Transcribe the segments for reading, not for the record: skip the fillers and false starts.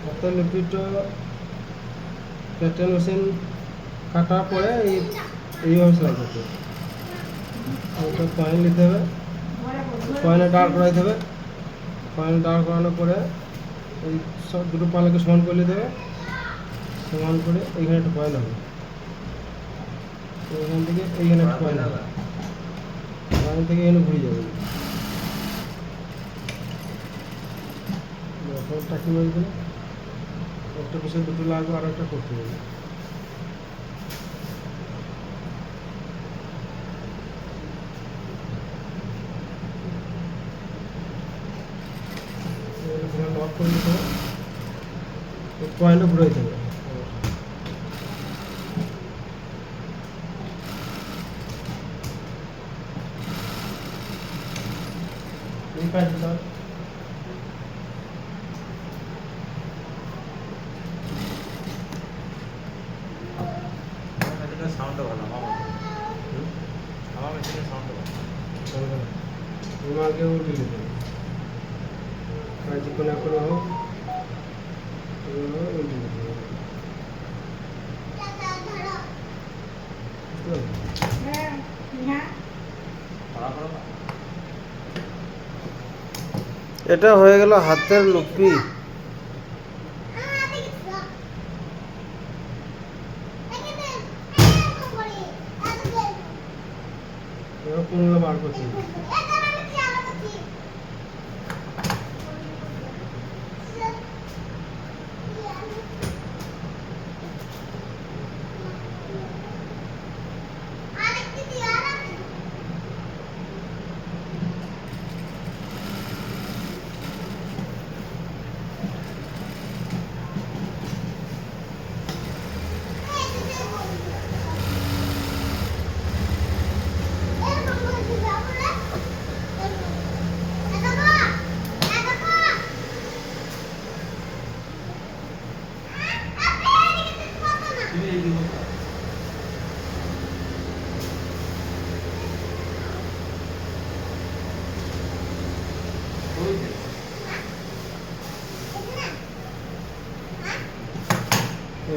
হাতের লুপিটা pattern machine কাটার পরে এইভাবে সেলাই করতে হবে। একটা পয়েন্ট নিতে হবে, পয়েন্টে দাঁড় করাইতে হবে। পয়েন্ট দাঁড় করানোর পরে এই সব দুটো পালাকে সমান করে নিতে হবে। সমান করে এইখানে একটা পয়েন্ট হবে, এইখান থেকে এইখানে একটা পয়েন্ট হবে, পয়েন্ট থেকে এখানে ঘুরে যাবে। টাকি মারি দিলে একটা পিছনে দুটো লাগবে, আর একটা করতে হবে। লক করে দিতে হবে, পয়েন্টে ঘুরাইতে হবে। এই কাজটা সাউন্ডটা ভালো আমার মেশিনের সাউন্ডটা ভালো। তোমাকে উঠে নিতে হবে, কাজ কোনো কোনো হোক উঠে নিতে হবে। এটা হয়ে গেল হাতের লুপি। এবার কোনগুলো বার করতে হবে।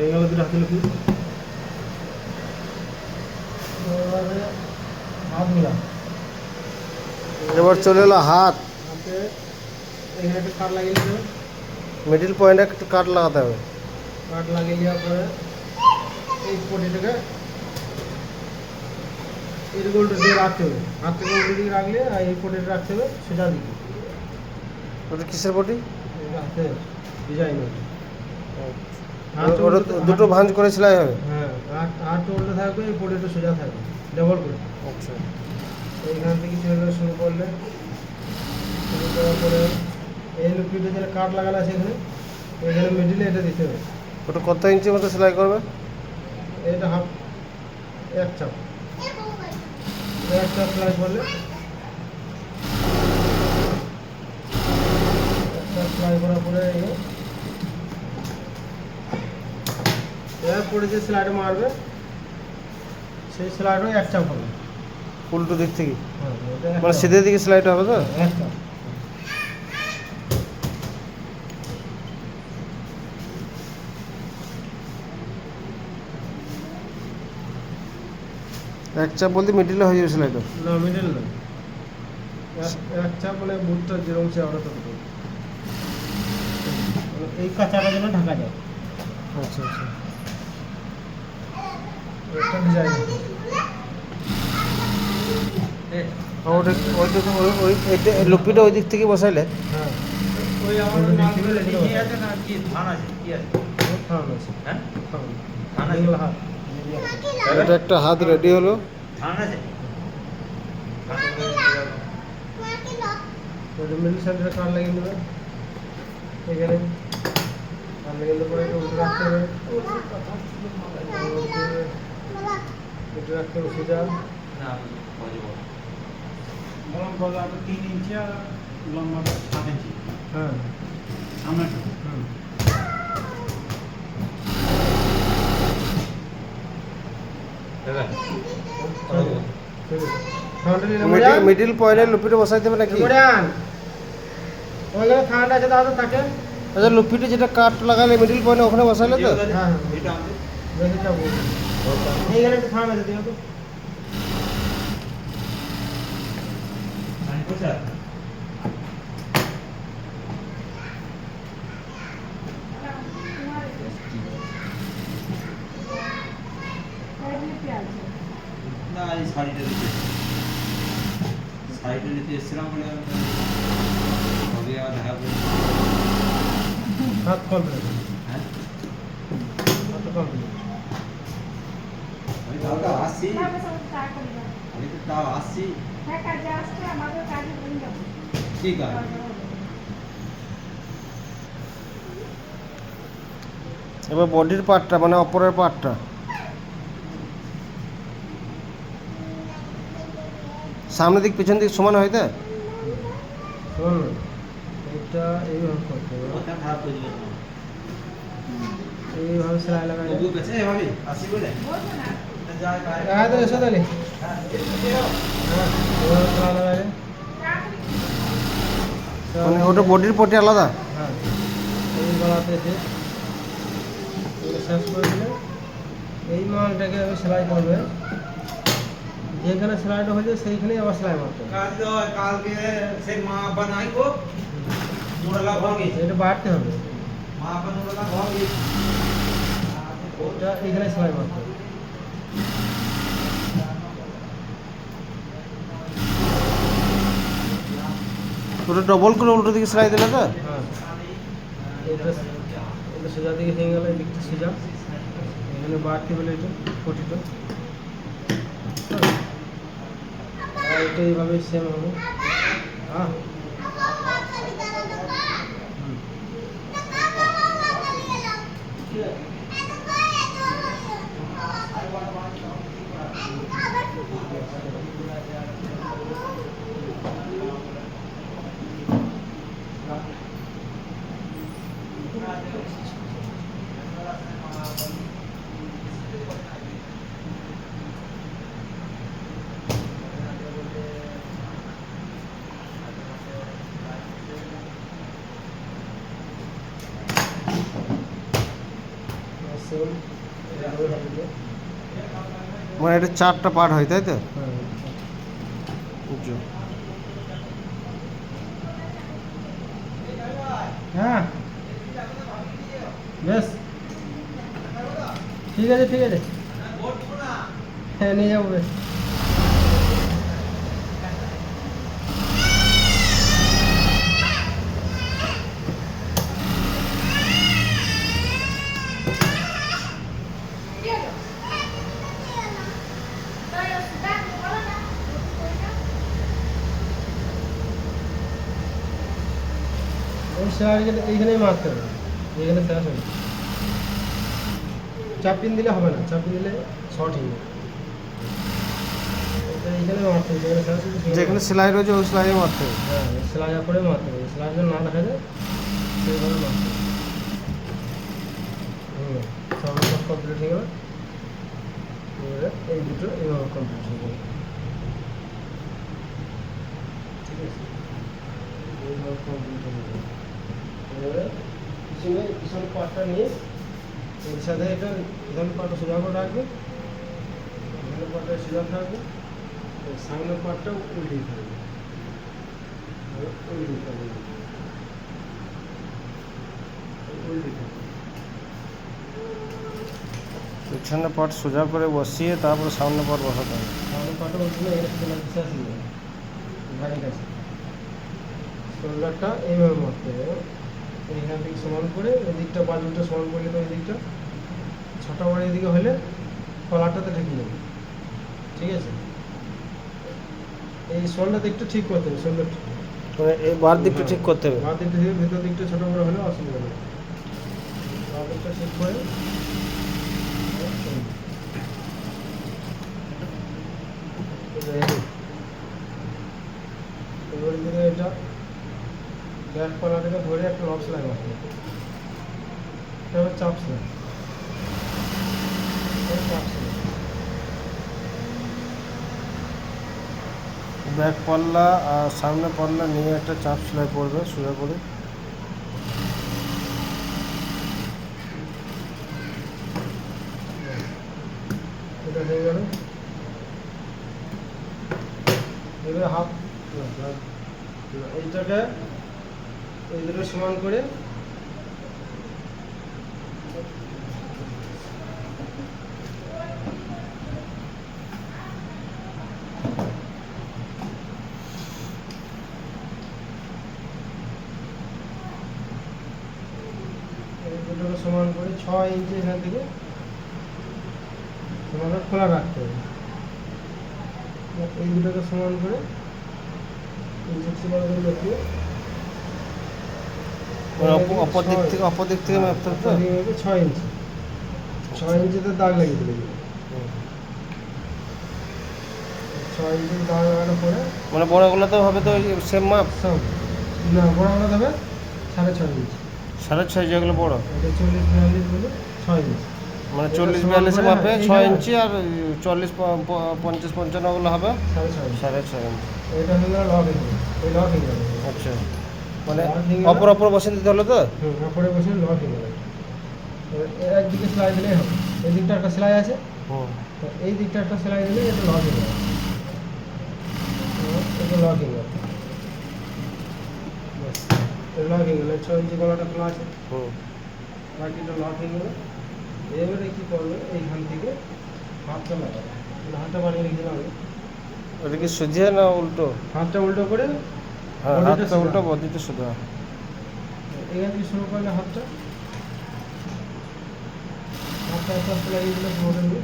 এই গেল দুটো হাতে লুপি। হাত মিলা, এবার চলে এলো হাত। হাতে এখানে একটা কাট লাগিয়ে নিতে হবে। মিডিল পয়েন্টে একটু কাট লাগাতে হবে। কাট লাগিয়ে দেওয়ার পরে এই পটিটাকে এরকম উল্টো দিয়ে রাখতে হবে। হাত থেকে উল্টো দিকে রাখলে আর এই পটিটা রাখতে হবে সোজা দিকে। ওটা কিসের বটি? হাতে ডিজাইন ওটা দুটো ভাঁজ করে সেলাই হবে। হ্যাঁ, হাত উল্টো থাকবে, এই পটিটা সোজা থাকবে, ডবল করে। আচ্ছা, এইখান থেকে সেলাই শুরু করলে, শুরু করার পরে এই লুপিটা যেটা কাট লাগানো আছে এখানে মিডিলে এটা দিতে হবে। ওটা কত ইঞ্চির মতো সেলাই করবে? এটা হাফ, এক চাপ সেলাই করলে, এক চাপ সেলাই করার পরে এরপরে যে সেলাইটা মারবে সেই সেলাইটাও এক চাপ হবে। উল্টো দিক থেকে, হ্যাঁ, এটা এক মানে চাপ। সিধে দিকে সেলাইটা হবে তো? এক চাপ। এক চাপ বলতে মিডিলে হয়ে যাবে সেলাইটা? না, মিডিল না, এক চাপ মানে বুটটা যেরকম সে আরো ততটুকু, এই কাঁচাটা যেন ঢাকা যায়। আচ্ছা আচ্ছা। একটা ডিজাইন ওটা লুপিটা ওই দিক থেকে বসাইলে? হ্যাঁ, ওই আমার কি আছে না কি ধান আছে কি আছে? থাম আছে, হ্যাঁ থাম ধান আছে, এগুলো হাত এটা একটা হাত রেডি হলো। ধান আছে। মিডিল সাইডে কাট লাগিয়ে দেবে। এখানে কাট লাগিয়ে দেওয়ার পরে এটা উল্টো রাখতে হবে, উল্টো রাখতে হবে সোজা। না বুঝবো বরং গলা 3 ইঞ্চি আর লম্বাটা 7 ইঞ্চি হ্যাঁ, সামনে। মিডিল পয়েন্টে লুপিটা বসাইতে হবে নাকি? ঠান্ডা আছে দাদা থাকে আচ্ছা লুপিতে যেটা কাট লাগালে মিডিল পয়েন্ট ওখানে বসালে তো? হ্যাঁ এটা আমাদের দেখে যাবো এইখানে একটু থামে দিও তো সাইন করছে না এই শাড়িটা নিতে শাড়িটা নিতে এসেছিলাম বলে আমি হবে আর দেখা করবো হাত কমপ্লিট হ্যাঁ হাত কমপ্লিট আমি তাও তো আসছি আমি তো তাও আসছি ঠিক আছে এবার বডির পার্টটা মানে অপরের পার্টটা সামনে দিক পিছন দিক সমান হয় তো? শোন এটা এইভাবে করতে হবে কথা খারাপ করে দিল এইভাবে সেলাই লাগাই তবু গেছে এভাবে আসি বলে যায় বাইরে লাগাই তো এসো তাহলে হ্যাঁ হ্যাঁ এইভাবে সেলাই লাগাই দে। মানে ওটা বডির পটি আলাদা? হ্যাঁ এই গলাতে এসে এগুলো শেষ করে দিলে এই মালটাকে আমি সেলাই করবে যেখানে সেলাইটা হয়েছে সেইখানেই আবার সেলাই মারতে হবে काल के से माँ बनाई को मुड़ला भागी এটা বাড়তে হবে माँ अपन मुड़ला भागी ওটা এইখানে সেলাই মারতে হবে ওটা ডবল করে উল্টো দিকে সেলাই দিলে তো? হ্যাঁ এটা এটা সোজা দিকে হয়ে গেল এই দিকটা সোজা এখানে বাড়তে হলে এটা পটিটা আর এটা এইভাবে সেম হবে হ্যাঁ হুম। সেম এইভাবে হবে মানে এটা চারটা পার্ট হয় তাই তো? হ্যাঁ বুঝছো? হ্যাঁ বেশ ঠিক আছে ঠিক আছে হ্যাঁ নিয়ে যাবো বেশ ওই সেলাইটা এইখানেই মারতে হবে এইখানে শেষ হবে চাপিন দিলে হবে না চাপিন দিলে শর্ট হয়ে যাবে এটা এইখানে মারতে হবে যেখানে শেষ হবে সেখানে যেখানে সেলাই রয়েছে ওই সেলাই মারতে হবে। হ্যাঁ সেলাই করে মারতে হবে সেলাই যেন না দেখা যায় সেইভাবে মারতে হবে সব কমপ্লিট হয়ে গেল এবারে এই দুটো এইভাবে কমপ্লিট হয়ে গেল ঠিক আছে এইভাবে কমপ্লিট হয়ে গেল এবারে পিছনে পাটটা নিয়ে এর সাথে এটা পিছনের পাটটা সোজা করে রাখবে পিছনের পাটটা সোজা থাকবে সামনের পাটটা উল্টে থাকবে উল্টে থাকবে উল্টে থাকবে পিছনে পার্ট সোজা করে বসিয়ে তারপরে সামনে পার্ট বসাতে হবে। সামনের পাটটা উল্টে এর সাথে শেষ হয়ে যাবে ভাই কাছে শোল্ডারটা এইভাবে মারতে হবে এইখান থেকে সমান করে ওই দিকটা বাজুটা সমান করলে তো ওই দিকটা ছটা বড় এদিকে হলে কলারটাতে ঢেকে যাবে ঠিক আছে এই শোল্ডার দিকটা ঠিক করতে হবে শোল্ডারটা মানে এই বার দিকটা ঠিক করতে হবে। বাঁ দিকটা থেকে ভেতর দিকটা ছোটো বড়ো হলে অসুবিধা নেই বাঁ দিকটা ঠিক করে এবার দিকে এটা ব্যাক কলারটাকে ধরে একটা লক সেলাই মারতে হবে এটা হচ্ছে চাপ সেলাই চাপ সেলাই ব্যাক পাল্লা আর সামনে পাল্লা নিয়ে একটা চাপ সেলাই পড়বে সোজা করে। হয়ে গেল। এবারে হাফ এইটাকে এই দুটো সমান করে দুটোকে সমান করে 6 ইঞ্চি এখান থেকে সমান খোলা রাখতে হবে। এই দুটোকে সমান করে লেগে অপর দিক থেকে মাপতে হবে তো? 6 ইঞ্চি 6 ইঞ্চিতে দাগ লাগিয়ে দিলে 6 ইঞ্চি দাগ লাগানোর পরে মানে বড়গুলোতেও হবে তো সেম মাপ? সব না বড়গুলো দেবে 6.5 ইঞ্চি। 6.5 যেগুলো বড়, এটা 40-42 বলে 6 ইঞ্চি। মানে এটা 40-42 সমান মাপে করে 6 এইখানে ইঞ্চি, আর 40-50-55 গুলো হবে 6.5 ইঞ্চি। 6.5 ইঞ্চি। এটা হলো লকিং, এই লকিং হবে। আচ্ছা, মানে লকিং অপর বসে দিতে হলো তো? উপরে বসে লকিং হবে। এর একদিকে সেলাই দিলেই হবে। এই দিকটা একটা সেলাই আছে, তো এই দিকটা একটা সেলাই দিলে এটা লকিং হবে। এটা লকিং হবে। এটা লকিং হলে 6 ইঞ্চি গলাটা খোলা আছে, বাকিটা লকিং হলো। এবারে কি করবে, এইখান থেকে হাতটা লাগাবে। হাতটা বানিয়ে রেখে দিলাম। ওটা কি সুজিয়ে না উল্টো? হাতটা উল্টো করে হ্যাঁ, বডিটা হাতটা সোজা। উল্টো, বডিটা সোজা। এখান থেকে শুরু করলে হাতটা আস্তে আস্তে লাগিয়ে দিলে পুরোটা নিয়ে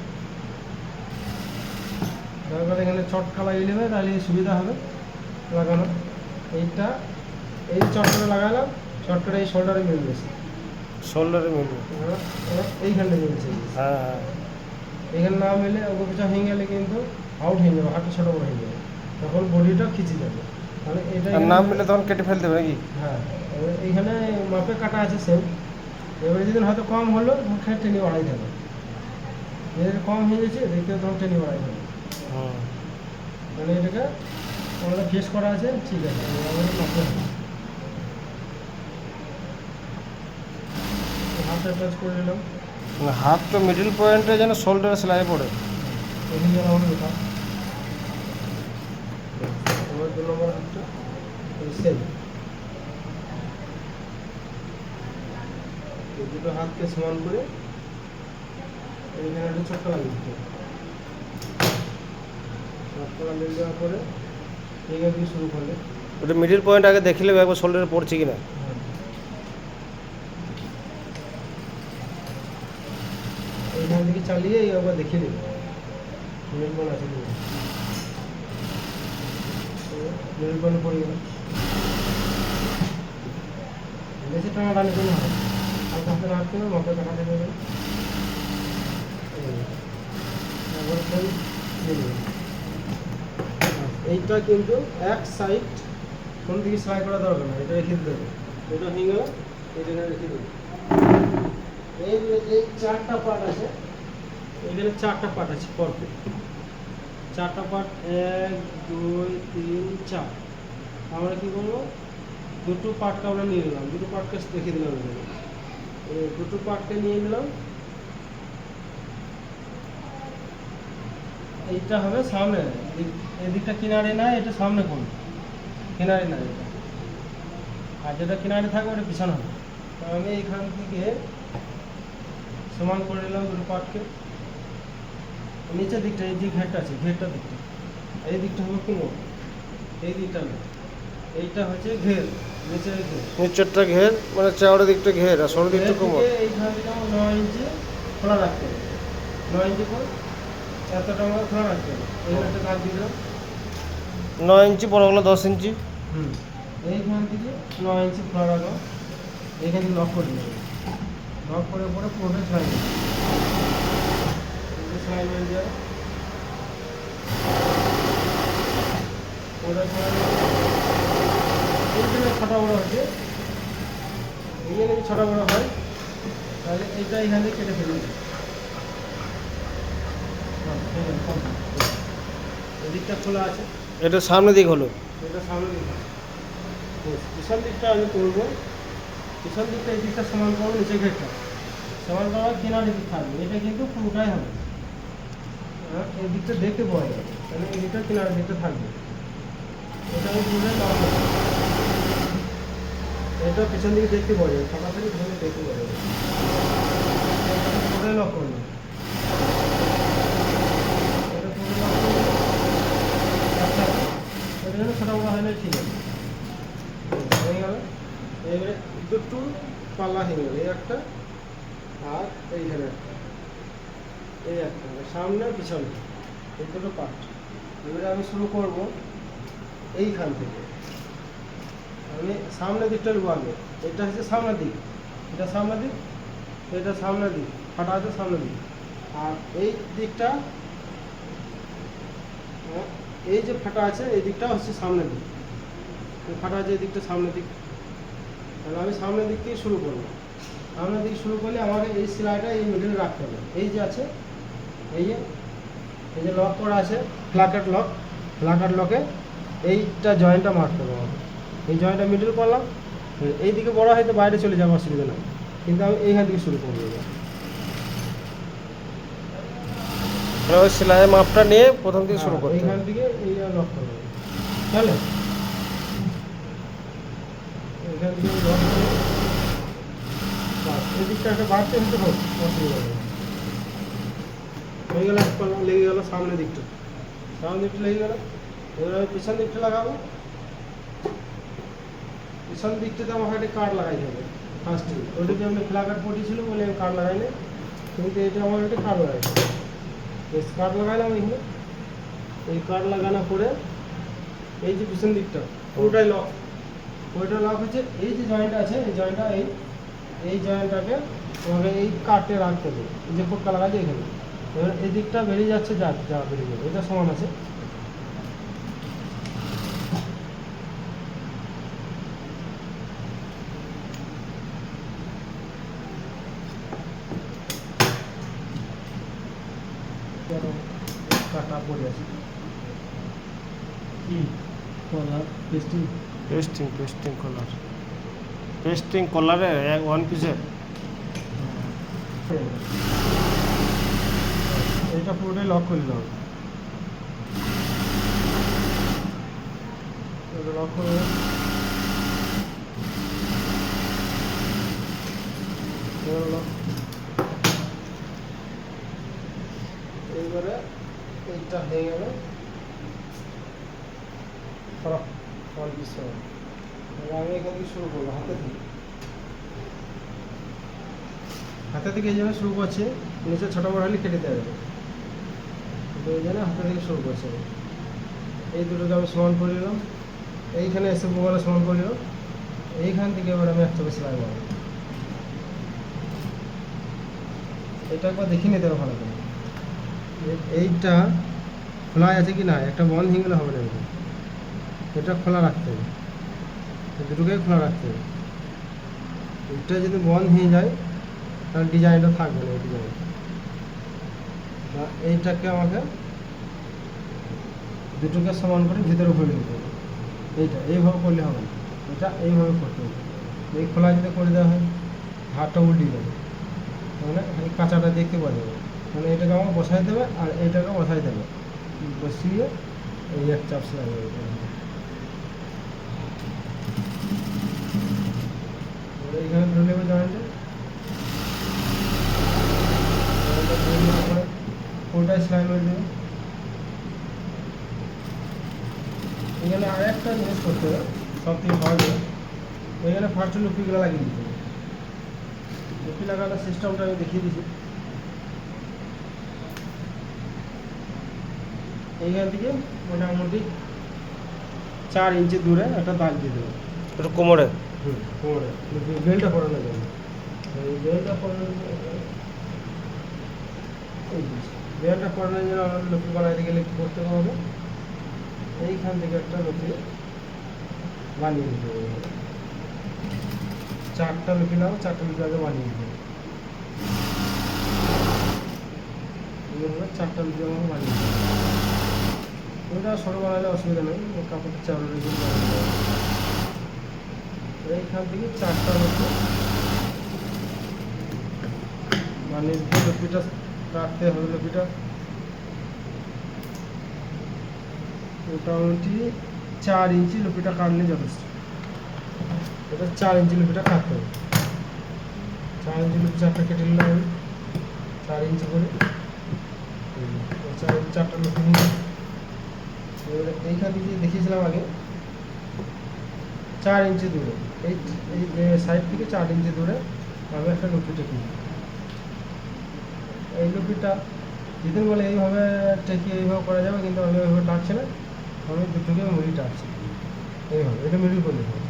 তারপরে এখানে চটকা লাগিয়ে নেবে, তাহলে সুবিধা হবে লাগানো। এইটা এই চটকাটা লাগালাম, চটকাটা এই শোল্ডারে মিলবে, শোল্ডারে মিলবে? এইখানটা মিলছে। হ্যাঁ হ্যাঁ। এখানে না মিলে ওপর পিছা হয়ে গেলে কিন্তু আউট হয়ে যাবে, হাতটা ছোটো বড় হয়ে যাবে, তখন বডিটা খিচে যাবে। তাহলে এটা আর না মিলে তখন কেটে ফেলতে হবে নাকি? হ্যাঁ, এবার এইখানে মাপে কাটা আছে সেম। এবারে যেদিন হয়তো কম হলো তখন খালি টেনে বাড়াই যাবে, যেদিন কম হয়ে গেছে দেখতে তখন টেনে বাড়াই যাবে। মানে এটাকে আমাদের ফেস করা আছে, ঠিক আছে। আমাদের মাপে হবে, হাতটা টাচ করে নিলাম। মানে হাত তো মিডল পয়েন্টে যেন শোল্ডারে সেলাই পড়ে। এখানে যেন আমাদের এটা আমার 2 নম্বর হাতটা সেম। এই দুটো হাতকে সমান করে এখানে একটা চটকা লাগিয়ে দিতে হবে। চটকা লাগিয়ে দেওয়ার পরে এখান থেকে শুরু করলে ওটা মিডল পয়েন্ট আগে দেখলে একবার শোল্ডারে পড়ছে কিনা। এইখান থেকে চালিয়ে একবার দেখিয়ে দেবে মিডল পয়েন্ট আছে কিনা। মিডল পয়েন্টে পড়ে গেল, বেশি টানাটানি করলে হবে, হালকা হাতে রাখতে হবে, মাপে কাটাতে দেবে। এইটা কিন্তু এক সাইড কোন দিকে সেলাই করা দরকার না, এটা রেখে দিতে হবে। এটা হয়ে গেল, এটা রেখে দেবে। এই যে 4টা পার্ট আছে, এখানে 4টা পার্ট আছে পরপর, 4টা পার্ট 1 2 3 4। আমরা কি করবো, দুটো পার্টকে আমরা নিয়ে নিলাম, দুটো পার্টকে রেখে দিলাম। দুটো পার্টকে নিয়ে নিলাম, এইটা হবে সামনে, এদিকটা কিনারে না, এটা সামনে করবে, কিনারে না এটা, আর যেটা কিনারে থাকবে ওটা পিছনে হবে। তো আমি এখান থেকে সমান করে নিলাম দুটো পার্টকে। নিচের দিকটা এই যে ঘেরটা আছে, ঘেরটার দিকটা, এই দিকটা হবে কোমর, এই দিকটা না, এইটা হচ্ছে ঘের, নিচের ঘের। নিচেরটা ঘের মানে চওড়া দিকটা ঘের, আর সরু দিকটা কোমর। এইখান থেকে 9 ইঞ্চি খোলা রাখতে হবে, 9 ইঞ্চি করে এতটা আমরা খোলা রাখতে হবে। এইখানে একটা দাগ দিয়ে দিলাম। 9 ইঞ্চি, বড়গুলো 10 ইঞ্চি। এইখান থেকে 9 ইঞ্চি খোলা রাখলাম, এইখান থেকে লক করে নেবে, লক করে পরে পুরোটা সেলাই নেবে, সেলাই মেরে দেওয়া, পুরোটা সেলাই নেবে। এইখানে ছোটো বড়ো হচ্ছে, এইখানে যদি ছোটো বড়ো হয় তাহলে এইটা এখান থেকে কেটে ফেলবে। এদিকটা খোলা আছে, এটা সামনে দিক হলো। এটা সামনে দিকে, পিছন দিকটা আমি করবো। পিছন দিকটা এই দিকটা সমান করবো, নিচে ঘেরটা সমান করার কিনারে দিক থাকবে, এটা কিন্তু পুরোটাই হবে। এই দিকটা দেখতে পাওয়া যাবে, মানে এই দিকটা কিনারের দিকটা থাকবে। এটা আমি পুরোটাই লক করবো, এটা পিছন দিকে দেখতে পাওয়া যাবে, ফাঁকা থেকে পিছন দিকে দেখতে পাওয়া যাবে। এটা পুরোটাই লক করবো, এটা পুরো লক করবো। আচ্ছা, এটা যেন ছোটো বড়ো হয় না, ঠিক আছে, হয়ে গেল। এবারে দুটো পাল্লা হয়ে গেল, এই একটা আর এইখানে একটা, এই একটা, সামনে পিছনে এই দুটো পার্ট। এবারে আমি শুরু করব এইখান থেকে। আমি সামনের দিকটা নেবো আগে, এটা হচ্ছে সামনের দিক, এটা সামনের দিক, এটা সামনের দিক, ফাটা আছে সামনের দিক। আর এই দিকটা, এই যে ফাটা আছে এই দিকটা হচ্ছে সামনের দিক, এই ফাটা আছে এই দিকটা সামনের দিক। তাহলে আমি সামনের দিক থেকে শুরু করবো। সামনের দিক শুরু করলে আমাকে এই সেলাইটা এই মিডলে রাখতে হবে। এই যে আছে, এই যে লক করা আছে, ফ্ল্যাকার লক, ফ্ল্যাকার লকে এইটা জয়েন্টটা মারতে হবে আমাকে। এই জয়েন্টটা মিডল করলাম, এই দিকে বড় হয়তো বাইরে চলে যাবে, অসুবিধা নাই, কিন্তু আমি এইখান থেকে শুরু করবো। ওই সেলাইয়ের মাপটা নিয়ে প্রথম থেকে শুরু করতে এইখান হবে। থেকে এই লক করবো, চলে এইখান থেকে লক করে বাস, এই দিকটা একটা বাড়তে হতে হোক, অসুবিধা নেই। হয়ে গেল, এক পাল্লা লেগে গেল সামনের দিকটা, সামনের দিকটা লেগে গেল। এবার আমি পিছন দিকটা লাগাবো। পিছন দিকটাতে আমাকে একটা কার্ড লাগাইতে হবে ফার্স্টে। ওইটা যে আমি ফ্ল্যাকার পটি ছিল বলে আমি কার্ড লাগাইনি, কিন্তু এটা আমার একটা কার্ড লাগাইতে হবে। বেশ, কার্ড লাগাইলাম এখানে। এই কার্ড লাগানোর পরে এই যে পিছন দিকটা পুরোটাই লক, ওইটা লক হচ্ছে। এই যে জয়েন্টটা আছে, এই জয়েন্টটা এই জয়েন্টটাকে আমাকে এই কার্ডে রাখতে হবে। এই যে ফোটকা লাগাচ্ছে এখানে, এবার এই দিকটা বেরিয়ে যাচ্ছে, যা বেরিয়ে যাবে, এটা সমান আছে। কাটা পড়ে আছে কি কলার পেস্টিং পেস্টিং কলার, পেস্টিং কলারে এক ওয়ান পিসের। এটা পুরোটাই লক করে দিলাম। এটা লক করে এইবারে এইটা হয়ে গেল ওয়ান পিস। আমি এখান থেকে শুরু করবো হাতে থেকে এই জন্য শুরু করছি, নিচে ছোটো বড় হলে কেটে দেওয়া যাবে, তো এই জন্য হাতে থেকে শুরু করছি। এই দুটোকে আমি সমান করে নিলাম, এইখানে এসে বলে সমান করে নিলাম। এইখান থেকে এবার আমি একটা সেলাই মারব। এটা একবার দেখিয়ে নিতে হবে ভালো করে, এইটা খোলা আছে কি না, একটা বন্ধ হয়ে গেলে হবে না। এটা খোলা রাখতে হবে, দুটোকেই খোলা রাখতে হবে। এটা যদি বন্ধ হয়ে যায় তাহলে ডিজাইনটা থাকবে না, এই ডিজাইন। এইটাকে আমাকে দুটোকে সমান করে ভিতরে ভরে দিতে হবে। এইটা এইভাবে করলে হবে না, এটা এইভাবে করতে হবে। এই খোলা যদি করে দেওয়া হয় হাতটা উল্টে যাবে, মানে এই কাঁচাটা দেখতে পাওয়া যাবে। মানে এটাকে আমার বসাই দেবে আর এইটাকে বসাই দেবে, বসিয়ে এই এক চাপ সেলাই করে দিতে হবে। এইখানে ধরে নেবে জয়েন্টে, ওটাই সেলাই করে দেবে। এখানে আর একটা জিনিস করতে হবে, সব থেকে সহজে। এখানে ফার্স্টে লুপিগুলো লাগিয়ে দিতে হবে। লুপি লাগানোর সিস্টেমটা আমি দেখিয়ে দিচ্ছি। এইখান থেকে মোটামুটি 4 ইঞ্চি দূরে একটা দাগ দিয়ে দেবে, একটু কোমরে। কোমরে বেলটা পরানোর জন্য। এই বেলটা পরানোর জন্য, এই বেলটা পরানোর জন্য আমার লুপি বানাইতে গেলে কী করতে হবে, এইখান থেকে একটা লুপি বানিয়ে দিতে হবে। 4টা লুপি নাও, 4টা লুপি আগে বানিয়ে দিতে হবে। 4টা লুপি আমাকে বানিয়ে দিতে হবে। ওইটা সরু বানালে অসুবিধা নেই, কাপড়টা চাউল রেখে এইখান থেকে 4টা লুপি বানিয়ে দিতে। লুপিটা কাটতে হবে, লুপিটা মোটামুটি 4 ইঞ্চি লুপিটা কাটলে যথেষ্ট। এটা 4 ইঞ্চি লুপিটা কাটতে হবে। 4 ইঞ্চি লুপি চারটা কেটে নিলাম আমি, 4 ইঞ্চি করে। 4 ইঞ্চি চারটা লুপি নিয়ে এবারে এইখান থেকে দেখিয়েছিলাম আগে 4 ইঞ্চি দূরে, এই সাইড থেকে 4 ইঞ্চি দূরে আমি একটা লুপি টেকি। এই লুপিটা যেদিন বলে এইভাবে টেকি এইভাবে করা যাবে, কিন্তু আমি ওইভাবে টাকছি না, আমি দুটোকে মুড়ি টাকছি এইভাবে। এটা মিডিল করে নিতে হবে।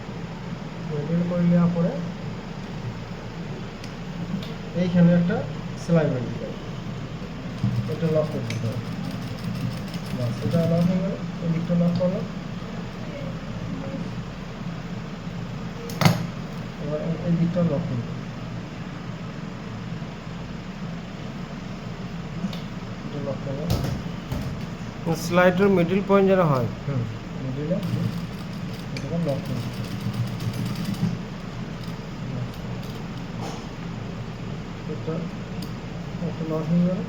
মিডিল করে নেওয়ার পরে এইখানে একটা সেলাই বানিয়ে দিতে হবে, এটা লক করে দিতে হবে। বাস, এটা লক হয়ে গেল। এই দিকটা লক করলাম। এবার এই দিকটা লক করব। এটা লক করলাম। স্লাইডের মিডিল পয়েন্ট যেন হয়। মিডিলে এটাকে লক করে দিতে হবে। এটা একটা লক হয়ে গেল।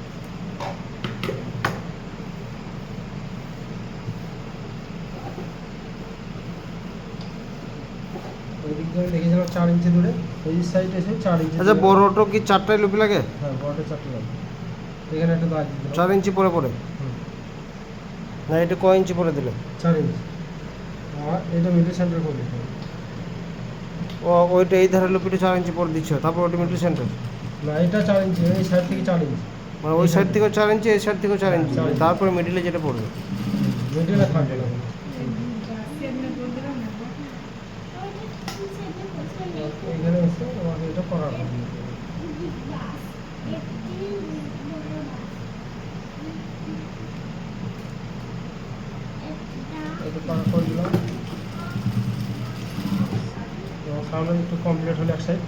ওই দিক দিয়ে দেখেছিলাম 4 ইঞ্চি দূরে, এই সাইড এসে 4 ইঞ্চি। আচ্ছা, বড়টো কি 4টাই লুপি লাগে? হ্যাঁ, বড়টা 4টা লাগবে। এখানে একটা দাগ দিতে হবে। 4 ইঞ্চি পরে পরে না, এটা কয় ইঞ্চি পরে দিলে? 4 ইঞ্চি। আর এটা মিডল সেন্টার করে দিতে হবে। ও ওইটা এই ধারে লুপিটা 4 ইঞ্চি পরে দিচ্ছ, তারপর ওটা মিডল সেন্টার। না, এটা 4 ইঞ্চি, এই সাইড থেকে 4 ইঞ্চি। মানে ওই সাইড থেকেও 4 ইঞ্চি, এই সাইড থেকেও 4 ইঞ্চি, 4 ইঞ্চি। তারপরে মিডিলে যেটা পড়বে। মিডিলে থাকবে না। এখানে এসে আমাকে এটা করা হবে। এটা করা করে দিলাম। এবং সামনে একটু কমপ্লিট হলো এক সাইড।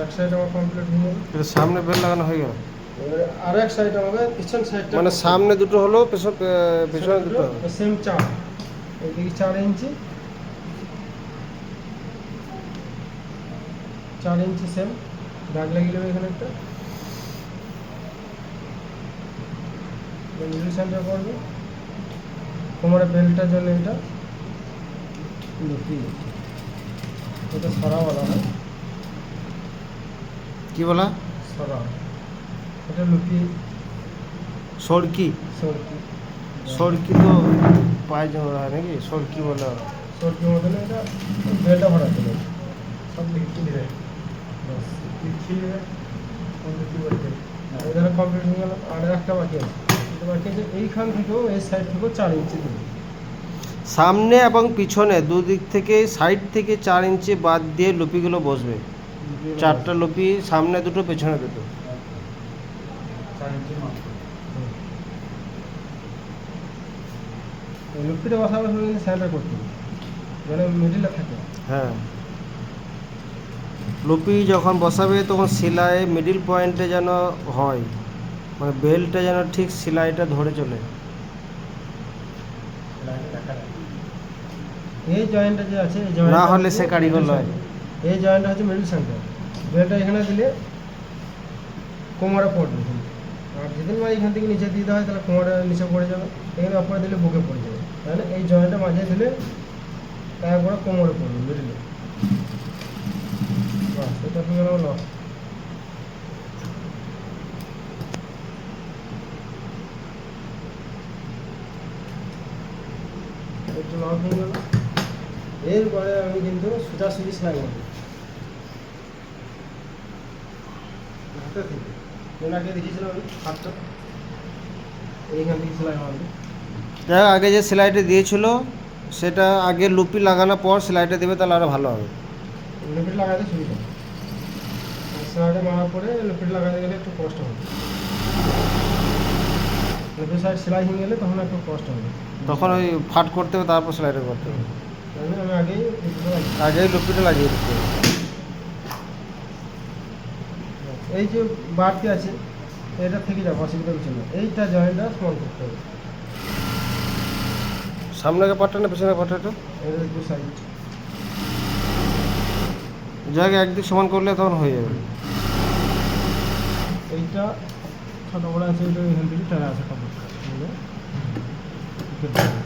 এক সাইড আমার কমপ্লিট হয়ে গেল। এটা সামনে বেল লাগানো হয়ে গেল। এবারে আর এক সাইড আমাকে পিছন সাইডটা, মানে সামনে দুটো হলো, পেছনে দুটো হলো। সেম 4, এইদিকে 4 ইঞ্চি, 4 ইঞ্চি সেম দাগ লাগিয়ে দেবে এখানে একটা। মিডল সেন্টার করবে। কোমরের বেল্টটার জন্য এটা লুপি, এটা সরা বলা হয়। কি বলা? সরা, এটা লুপি। সরকি? সরকি, সরকি তো পায়ে জমা হয় নাকি? সরকি বলে ওরা। সরকি মতো না, এটা বেলটা ভরা ছিল সব লিখতে দিবে। বাস লিখে নেবে কমপ্লিট করতে। এখানে কমপ্লিট হয়ে গেল। আর একটা বাকি আছে, এটা বাকি আছে এইখান থেকেও এই সাইড থেকেও 4 ইঞ্চি দেবে। সামনে এবং পিছনে দুদিক থেকে, সাইড থেকে 4 ইঞ্চি বাদ দিয়ে লুপিগুলো বসবে। 4টা লুপি, সামনে দুটো পেছনে দুটো। 4 ইঞ্চি মাত্র। এই লুপিটা বসাবার সময় কিন্তু সেন্টার করতে হবে, যেন মিডিলে থাকে। হ্যাঁ, লুপি যখন বসাবে তখন সেলাই মিডিল পয়েন্টে যেন হয়, মানে বেল্টটা যেন ঠিক সেলাইটা ধরে চলে। এই জয়েন্টটা যে আছে, এই না হলে সে কারিগর নয়। এই জয়েন্টটা হচ্ছে মিডল সেন্টার। বেলটা এখানে দিলে কোমরে পড়বে। আর যেদিন এখান থেকে নিচে দিতে হয় তাহলে কোমরে নিচে পড়ে যাবে, এখানে উপরে দিলে বুকে পড়ে যাবে। তাহলে এই জয়েন্টটা মাঝে দিলে তারপরে কোমরে পড়বে মিডিলে। বাস, এটা হয়ে গেল লক। একটু লক হয়ে গেল। এরপরে আমি কিন্তু সোজাসুজি সেলাই করবো হাতে থেকে। ওনাকে দেখিয়েছিলাম আমি হাতটা, এইখান থেকে সেলাই মারবে। যাই হোক, আগে যে সেলাইটা দিয়েছিল সেটা আগে লুপি লাগানোর পর সেলাইটা দেবে, তাহলে আরও ভালো হবে। লুপিট লাগাতে সুবিধা। সেলাইটা মারার পরে লুপিট লাগাতে গেলে একটু কষ্ট হবে। লুপির সাইড সেলাই হয়ে গেলে তখন একটু কষ্ট হবে। তখন ওই ফাট করতে হবে, তারপর সেলাইটা করতে হবে। তাহলে আমি আগেই লুপিটা লাগিয়ে আগেই লুপিটা লাগিয়ে দিতে হবে। এই যে বাড়তি আছে এটা থেকে যাবে, অসুবিধা কিছু না। এইটা জয়েন্টটা সমান করতে হবে। সামনে পাটটা না পেছনে পাটটা? এটা দু সাইড যাকে একদিক সমান করলে তখন হয়ে যাবে। এইটা ছোটো বড় আছে ওইটা এখান থেকে টেনে আসে কাপড়টা বুঝলে কেটে দেবে।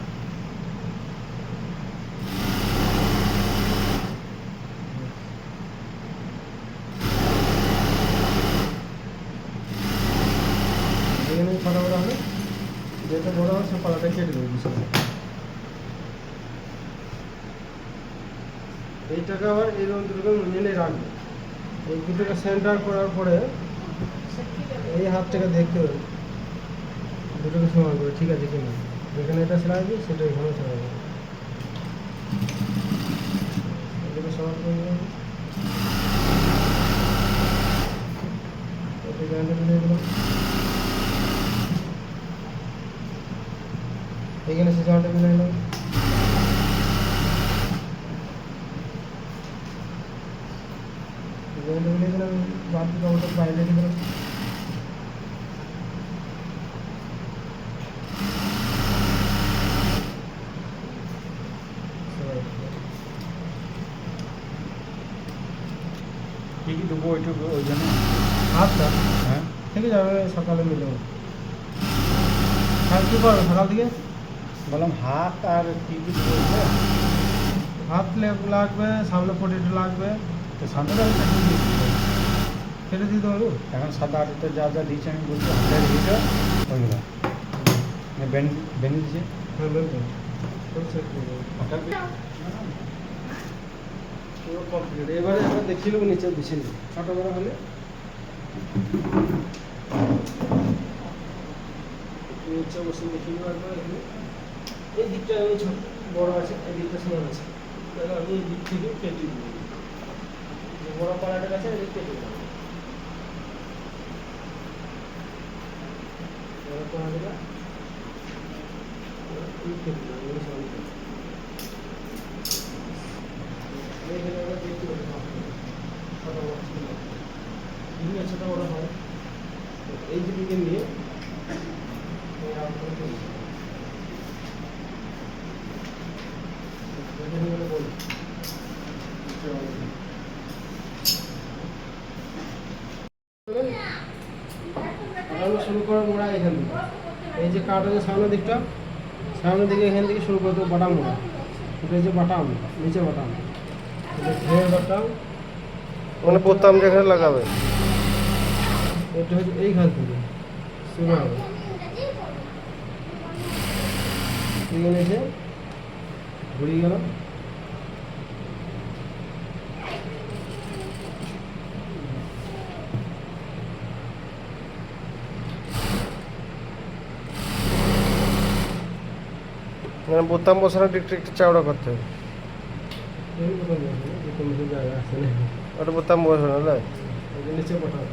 এখানে ছোটো বড় হবে যেটা বড় হবে সে পালাটা কেটে দেবে বিশেষ এইটাকে আবার এইরকম দুটো মিলে রাখবে। এই দুটোকে সেন্টার করার পরে এই হাতটাকে দেখতে হবে দুটোকে সমান করে ঠিক আছে কিনা, যেখানে এটা সেলাই হবে সেটা এখানে সেলাই হবে। এটাকে সমান করে দিলাম, এটা জয়েন্টে মিলিয়ে দিলাম, এখানে সে জয়েন্টে মিলিয়ে দিলাম, জয়েন্টে মিলিয়ে দিলাম, বাদ কাপড়টা বাইরে দিয়ে দিলাম। কি কি দেবো ওইটুকু ওই জন্য? হাতটা হ্যাঁ, থেকে যাবে সকালে মিলে আর কী করবে সকাল থেকে বললাম হাত আর কি কি দেবো ওইটা? হাত লাগবে, সামনে পটিটা লাগবে, তো সামনে আমি কেটে দিয়েছি। কেটে দিতে হবে। এখন সাদা আটতে যা যা দিয়েছে আমি বলছি হাতের দিকে ওইগুলো বেঁধে দিয়েছে। হ্যাঁ বলবেন পুরো কমপ্লিট। এবারে একবার দেখিয়ে নেবো নিচে বিছিয়ে নেবো ছোটো বড় হলে নিচে বসে দেখিয়ে নেবো একবার। এখানে এই দিকটা আমি ছোট বড় আছে, এই দিকটা সমান আছে, তাহলে আমি এই দিক থেকে কেটে দেবো, যে বড় পাড়াটার কাছে এই দিক কেটে দেবো, বড় পাড়াটা কেটে দেবো, আমি সমান করে এখানে আবার দেখতে হবে ছোটো বড় এখানে ছোটো বড় হয় এই দিকে নিয়ে এই আউটপুট করবো। শুরু করার মোড়া এখান থেকে, এই যে কাঠ আছে সামনের দিকটা, সামনের দিকে এখান থেকে শুরু করতে বাটাম মোড়া, এটা হচ্ছে বাটাম, নিচে বাটাম, এটা বাটাম, মানে বোতাম যেখানে লাগাবে এটা হচ্ছে এইখান থেকে শুরু হবে, এখানে এসে ঘুরিয়ে গেল, মানে বোতাম বসানো দিকটা একটু চওড়া করতে হবে। এই বোতাম বসানো, যে কোনো জায়গায় আসছে না, ওটা বোতাম বসানো না? এটা নিচে বাটাম।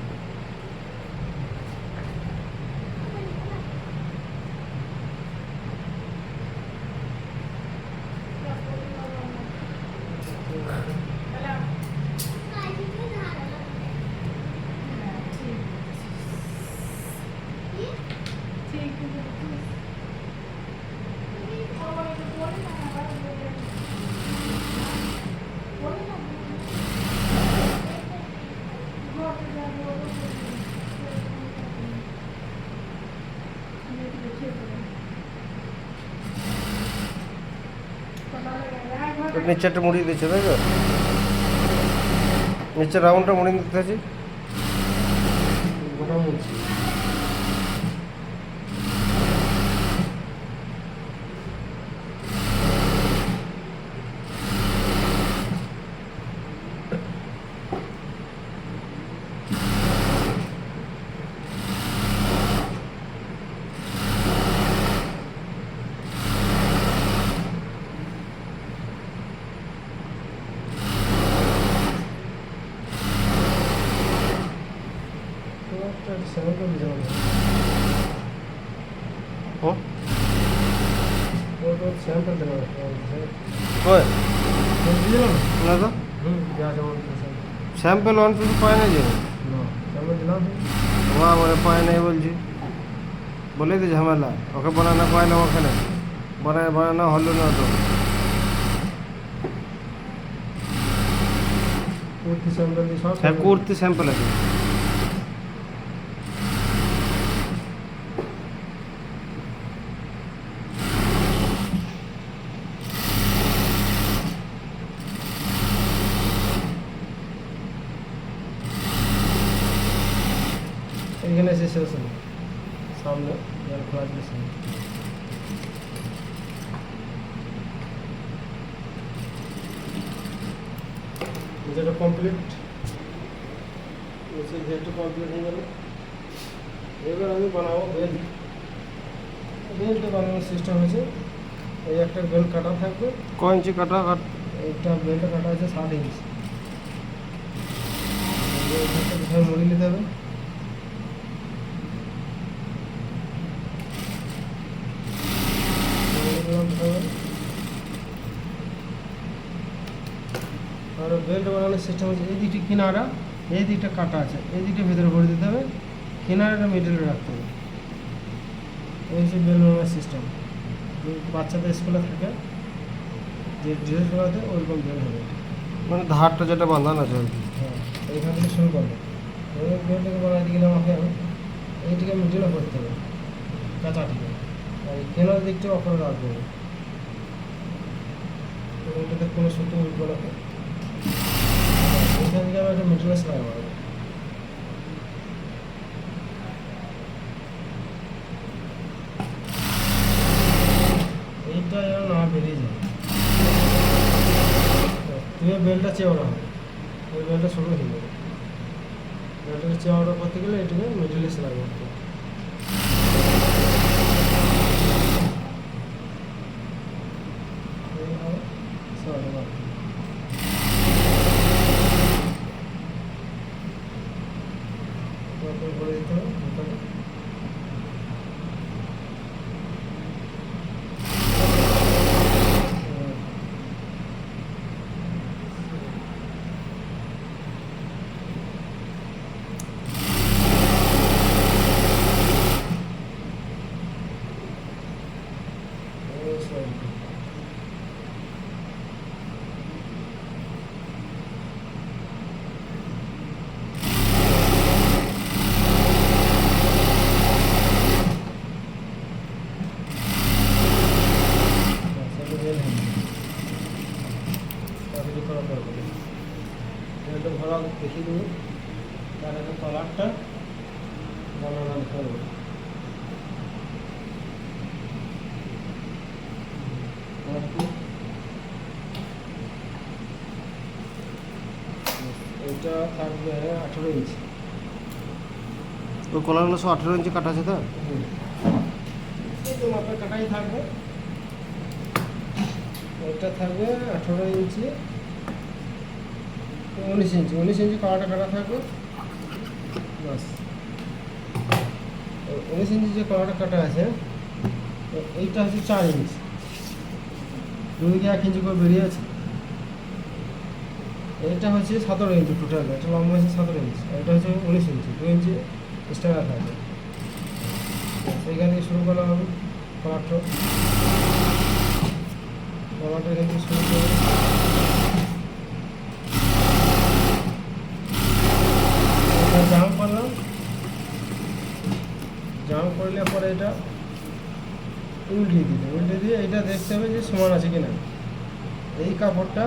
নিচেরটা মুড়িয়ে দিচ্ছে তাই তো? নিচের রাউন্ডটা মুড়িয়ে দিতে আছে। বাটাম বলছি সেভেন করে যাবে, হুম ওটা স্যাম্পল দেওয়া কই দিলাম না তো যা যেমন স্যাম্পল 1 পিস পায় না যে না স্যাম্পল দিলাম ওয়া বলে পায় নাই বলছি, বলে তো ঝামেলা ওকে বানানো পায় না, ওখানে বানানো হলো না তো। কুর্তি স্যাম্পল দিয়ে সব হ্যাঁ কুর্তি স্যাম্পল আছে। এখানে এসে শেষ হলো সামনে বেল খোলা ছিল সামনে। যেটা কমপ্লিট যেহেতু কমপ্লিট হয়ে গেল, এবার আমি বানাবো বেল্ট। বেল্ট বানানোর সিস্টেম হচ্ছে এই একটা বেল্ট কাটা থাকবে, কয় ইঞ্চি কাটা একটা বেল্ট কাটা আছে 60 ইঞ্চি। কোথায় মুড়ি নিতে হবে, আর বেল্ট বানানোর সিস্টেম হচ্ছে এই দিকটি কিনারা, এই দিকটা কাটা আছে, এই দিকটা ভেতরে ভরে দিতে হবে, কিনারাটা মিডলে রাখতে হবে। এই হচ্ছে বেল্ট বানানোর সিস্টেম। বাচ্চাদের স্কুলে থাকে যে ড্রেস বানাতে ওইরকম বেল্ট হবে। মানে ধারটা যেটা বাঁধানো আছে আর কি। হ্যাঁ, এইখান থেকে শুরু করবো। ওই বেল্টটাকে বানাতে গেলে আমাকে এইটিকে মিডলে করতে হবে, কাঁচাটিকে, আর এই কেনার দিকটা ওপরে রাখবো। ওইটাতে কোনো সুতো উঠবো না। এইখান থেকে আমি একটা মিডলে সেলাই মারবো। এইটা যেন না বেরিয়ে যায়। তুই বেলটা চেওড়া হবে, ওই বেলটা ছোটো হয়ে যাবে। বেলটাকে চেওড়া করতে গেলে এটাকে মিডলে সেলাই করতে হবে। এইভাবে সেলাই মারতে হবে। এরকম করে দিতে হবে ভিতরে। ভরা দেখিয়ে দেবো, তার একটা কলারটা বানানো করবো। এইটা থাকবে 18 ইঞ্চি। ওই কলারগুলো সব 18 ইঞ্চি কাটা আছে তো? এই তো মাপের কাটাই থাকবে। ওইটা থাকবে 18 ইঞ্চি, 19 ইঞ্চি, 19 ইঞ্চি কলারটা কাটা থাকবে। বাস 19 ইঞ্চি যে কলারটা কাটা আছে, তো এইটা হচ্ছে 4 ইঞ্চি, দুদিকে 1 ইঞ্চি করে বেরিয়ে আছে। এইটা হচ্ছে 17 ইঞ্চি টোটাল, এটা লম্বা হচ্ছে 17 ইঞ্চি, আর এটা হচ্ছে 19 ইঞ্চি, 2 ইঞ্চি এক্সট্রা থাকবে। সেইখান থেকে শুরু করলাম আমি কলারটা, কলারটা এখান থেকে শুরু করে জাম করলাম। জাম করলে পরে এটা উল্টে দিয়ে এটা দেখতে হবে যে সমান আছে কিনা। এই কাপড়টা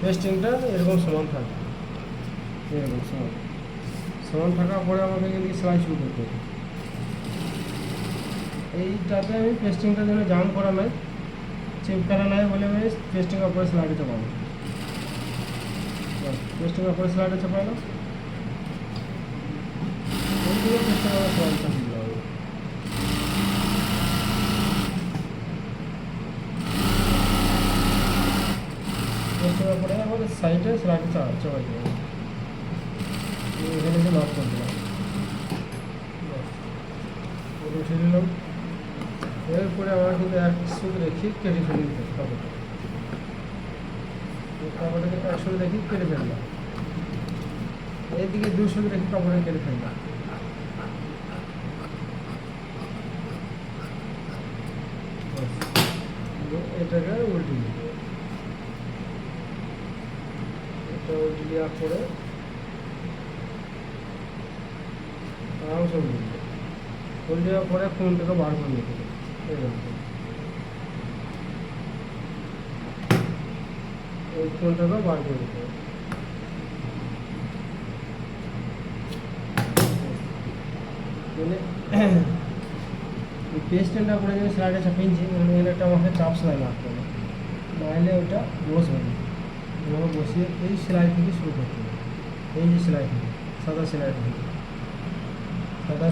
পেস্টিংটা এরকম সমান থাকবে, এরকম সমান থাকার পরে আমাকে এদিকে সেলাই শুরু করতে হবে। এইটাতে আমি পেস্টিংটা যেন জাম করা নয়, চিপকানা নয় বলে আমি পেস্টিং কাপড়ে সেলাইটা চাপাবো। পেস্টিং কাপড়ে সেলাইটা চাপাইলাম, এইগুলো পেস্টিং কাপড়ে সেলাইটা দিতে হবে। পেস্টিং কাপড়ে আমার সাইডে সেলাইটা চাপাই দেবো। এখানে যে লক করে দিলাম, উঠে নিলাম। এরপরে আমার কিন্তু এক সুত রেখে কেটে ফেলে দিতে হবে কাপড়টা। কাপড়টাকে এক সুত রেখে কেটে ফেললাম, এইদিকে 2 সুত রেখে কাপড়টা কেটে ফেললাম। এটাকে উল্টে দিই, এটা উল্টে দেওয়ার পরে আরামসে উল্টে দিই। উল্টে দেওয়ার পরে কোনটাকে বার করে নিতে হবে, এই কোনটাকে বার করে দিতে হবে। মানে এই পেস্টেনটা করে যদি সেলাইটা চাপিয়েছি মানে এর একটা আমাকে চাপ সেলাই মারতে হবে, নাহলে ওটা বসবে না। এভাবে বসিয়ে এই সেলাই থেকে শুরু করতে হবে, এই যে সেলাই থেকে সাদা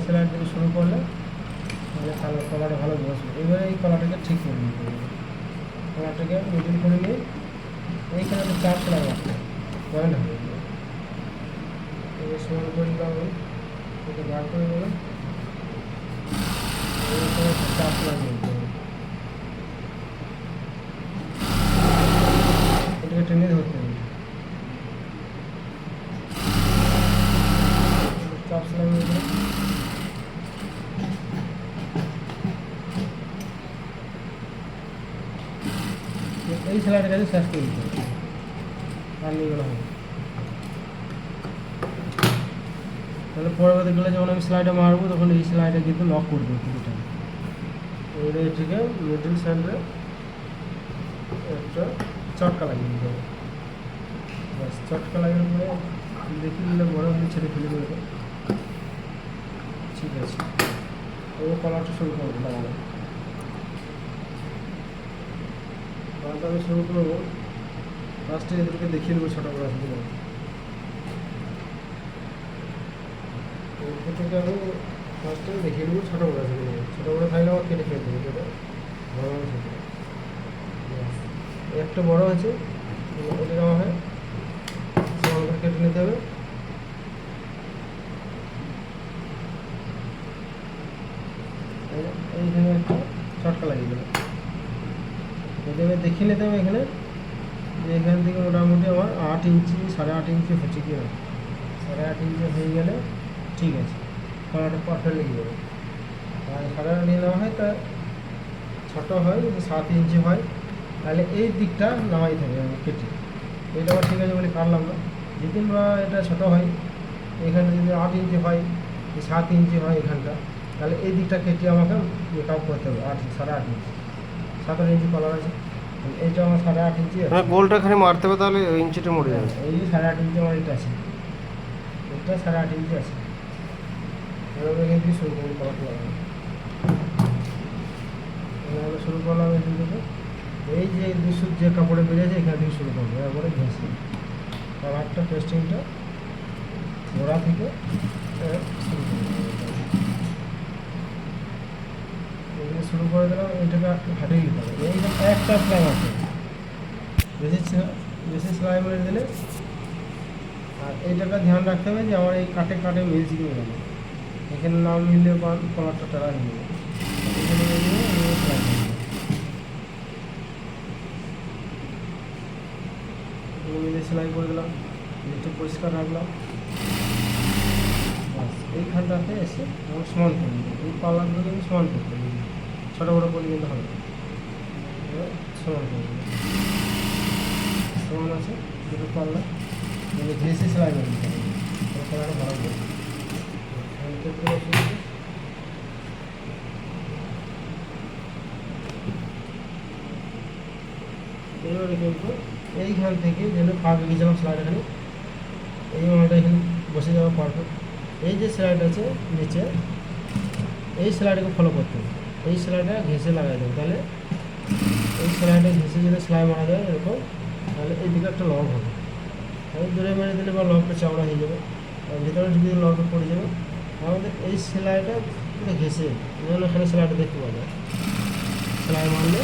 সেলাই থেকে শুরু করলে তাহলে কলাটা ভালো বসবে। এবারে এই কলাটাকে ঠিক করে নিতে হবে, কলাটাকে মিডিল করে নিয়ে এইখানে একটা চাপ সেলাই মারতে হবে, পয়েন্ট হবে। এই সমান করে নিলাম, এটা বার করে নিলাম, চাপ সেলাই নিতে হবে, এটাকে টেনে ধরতে হবে, চাপ সেলাই নিয়ে দিলাম। এই সেলাইটার কাছে শেষ করে দিতে হবে, আর নিয়ে গেলে হবে। তাহলে পরবর্তীকালে যখন আমি সেলাইটা মারবো তখন এই সেলাইটা কিন্তু লক করে দেবো পুরোটা। এবারে এটিকে মিডল সেন্টারে একটা চটকা লাগিয়ে দিতে হবে, ব্যাস চটকা লাগানোর পরে দেখি নিলে বড় হলে ছেড়ে ফেলে দেবে। ঠিক আছে, ও কলারটা শুরু করবো লাগানো, কলারটা আমি শুরু করবো। ফার্স্টে এদেরকে দেখিয়ে দেবো ছোটো করে আসতে হবে, থেকে আমি ফার্স্টে দেখিয়ে দেবো ছোটো করে আসতে হবে। ছোটো করে থাকলে আমার কেটে ফেলতে হবে, যেটা বড় হবে সেটা। একটা বড় আছে, ওটাকে আমাকে সমান করে কেটে নিতে হবে। এইখানে একটা চটকা লাগিয়ে দেবে, এভাবে দেখিয়ে নিতে হবে এখানে যে এখান থেকে মোটামুটি আমার 8 ইঞ্চি 8.5 ইঞ্চি হচ্ছে কি না, 8.5 ইঞ্চি হয়ে গেলে ঠিক আছে, কলাটা পারফেক্ট লেগে যাবে। আর 8.5 নিয়ে নেওয়া হয় তা ছোটো হয়, যদি 7 ইঞ্চি হয় তাহলে এই দিকটা নামাই থাকে আমি কেটে, এটা আমার ঠিক আছে বলে কাটলাম না। যদি বা এটা ছোটো হয়, এখানে যদি 8 ইঞ্চি হয়, 7 ইঞ্চি হয় এখানটা, তাহলে এই দিকটা কেটে আমাকে মেকআপ করতে হবে 8.5 ইঞ্চি, 7 ইঞ্চি কলার আছে, এইটা আমার 8.5 ইঞ্চি আছে। হ্যাঁ, গোলটা খালি মারতে হবে, তাহলে ওই ইঞ্চিটা মরে যাবে। এই যে 8.5 ইঞ্চি আমার এটা আছে, এটা 8.5 ইঞ্চি আছে। এভাবে এখান থেকে শুরু করবো কলাটা লাগানো, এভাবে শুরু করলাম এখান থেকে। এই যে 200 যে কাপড়ে বেরিয়েছে এখান থেকে শুরু করবো, এরপরে ঘেঁষে কলারটা পেস্টিংটা গোড়া থেকে শুরু করবো। এখানে শুরু করে দিলাম, এইটাকে হাটিয়ে দিতে হবে, এইটা একটা সেলাই আছে, বেশি সেলাই মেরে দিলে। আর এইটাকে ধ্যান রাখতে হবে যে আমার এই কাটে কাটে মিলছে কি না, এখানে না মিললে কলারটা টানা হয়ে যাবে, এখানে মিলিয়ে আমি সেলাই করবো। মিলে সেলাই করে দিলাম, একটু পরিষ্কার রাখলাম, বাস এইখানটাতে এসে আমার সমান করে দিলাম। এই পাল্লাগুলোকে আমি সমান করতে হবে, ছোটো বড়ো করে কিন্তু হবে, সমান করে দিলাম। সমান আছে দুটো পাল্লা, ঘেঁষে সেলাই করে দিতে হবে, সেলাইটা ভালো করে এবারে কিন্তু এইখান থেকে যেন ফাঁক গিয়েছিলাম সেলাইটাখানে, এই মালটা এখানে বসে যাওয়া পারফেক্ট। এই যে সেলাইটা আছে নিচে, এই সেলাইটাকে ফলো করতে হবে, এই সেলাইটা ঘেঁষে লাগাই দেবো, তাহলে এই সেলাইটা ঘেঁষে যদি সেলাই মারা যায় এরকম, তাহলে এই দিকে একটা লক হবে। আমি দূরে মেরে দিলে বা লকটা চাওড়া হয়ে যাবে, আর ভিতরে ঢুকে লকটা পড়ে যাবে। আমাদের এই সেলাইটা ঘেঁষে যেন এখানে সেলাইটা দেখতে পাওয়া যায়, সেলাই মারলে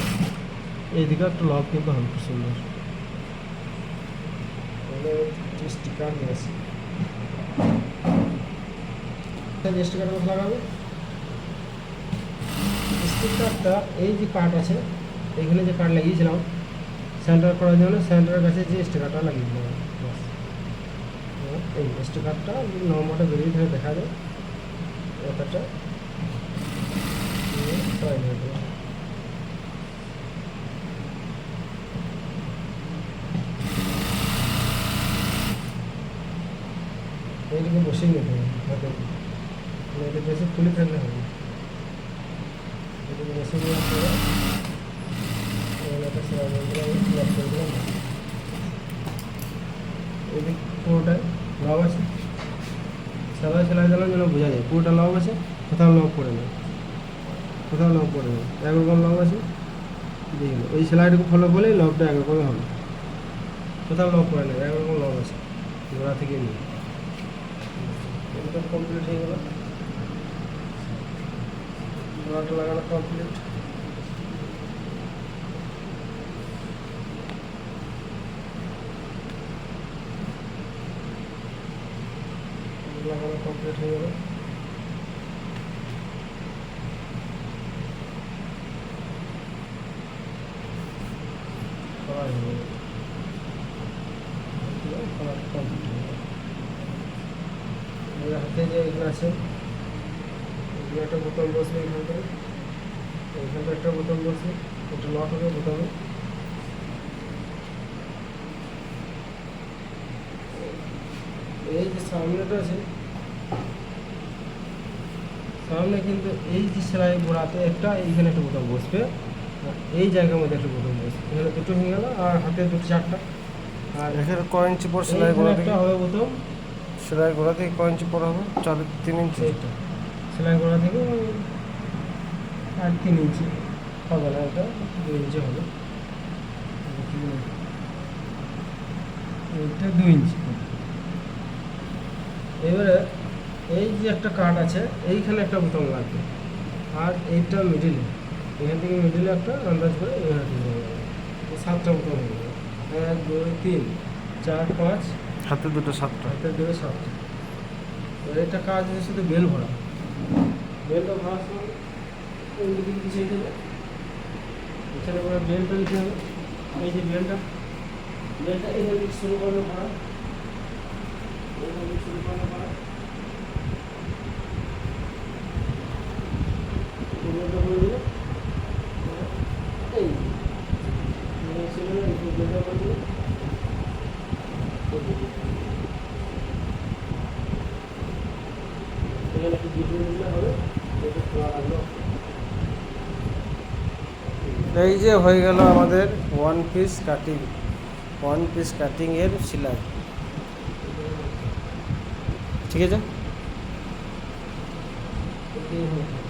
এইদিকে একটা লক কিন্তু হবে খুব সুন্দর। তাহলে স্টিকার নিয়ে আসি, স্টিকারটা লাগাবে। স্টিকারটা এই যে কাট আছে, এইখানে যে কাট লাগিয়েছিলাম সেন্টার করার জন্য, সেন্টারের কাছে যে স্টিকারটা লাগিয়ে দিলাম, এই স্টিকারটা নম্বরটা বেরিয়ে ধরে দেখা যায়, ব্যাপারটা সবাই ধরে দেবো। এইদিকে বসিয়ে নিতে হবে হাতে, এটা বেশি খুলে ফেললে হবে। এদিকে বসিয়ে নেওয়ার পরে একটা সেলাই করে দিলাম, লক করে দিলাম। এদিক পুরোটাই লক আছে, সেলাই দিলাম যেন বোঝা যায় পুরোটা লক আছে। কোথাও লক পড়ে না, কোথাও লক পড়ে না, একরকম লক আছে। দেখুন ওই সেলাইটুকু ফলো করলেই লকটা একরকমই হবে, কোথাও লক পড়ে না, একরকম লক আছে গোড়া থেকে নিয়ে। একদম কমপ্লিট হয়ে গেল, গোড়াটা লাগানো কমপ্লিট। লাগানো কমপ্লিট হয়ে গেল। করা হয়ে গেল, করা কমপ্লিট হয়ে গেল। এবার হাতে যে এগুলো আছে, এগুলো একটা বোতাম বসবে এখানটায়, এখানটা একটা বোতাম বসবে, একটা লক হবে বোতামে। এই যে সামনেটা আছে, সামনে কিন্তু এই যে সেলাই গোড়াতে একটা, এইখানে একটা বোতাম বসবে, আর এই জায়গার মধ্যে একটা বোতাম বসবে, এখানে দুটো হয়ে গেল, আর হাতে দুটো চারটা। আর এখানে কয় ইঞ্চি পর সেলাই এইখানে গোড়া থেকে? একটা হবে বোতাম, সেলাই গোড়া থেকে কয় ইঞ্চি পর হবে? 3 ইঞ্চি। এইটা সেলাই গোড়া থেকে আর 3 ইঞ্চি হবে না, এটা 2 ইঞ্চি হবে, এইটা 2 ইঞ্চি। এবারে এই যে একটা কাট আছে, এইখানে একটা বোতাম লাগবে, আর এইটা মিডিলে, এখান থেকে মিডিলে একটা আন্দাজ করে এখানে একটা বোতাম লাগবে। 7টা বোতাম হয়ে যাবে, 1 2 3 4 5, হাতে দুটো 7টা। হাতে দেবে 7টা। এবার এটা কাজ হচ্ছে শুধু বেল ভরা, বেলটা ভরার সময় এই দিকে পিছিয়ে দেবে, এখানে করে বেলটা দিতে হবে। এই যে বেলটা এইভাবে শুরু করবে ভরা, এইভাবে শুরু করবে ভরা, বেলটা করে দিলে এই ছিল না, এই বেলটা করে দিলে এখানে একটু ভিডিও দিলে হবে, এটা খোলা রাখলো। এই যে হয়ে গেল আমাদের 1 পিস কাটিং, 1 পিস কাটিং এর সেলাই। ঠিক আছে। এটাই হবে।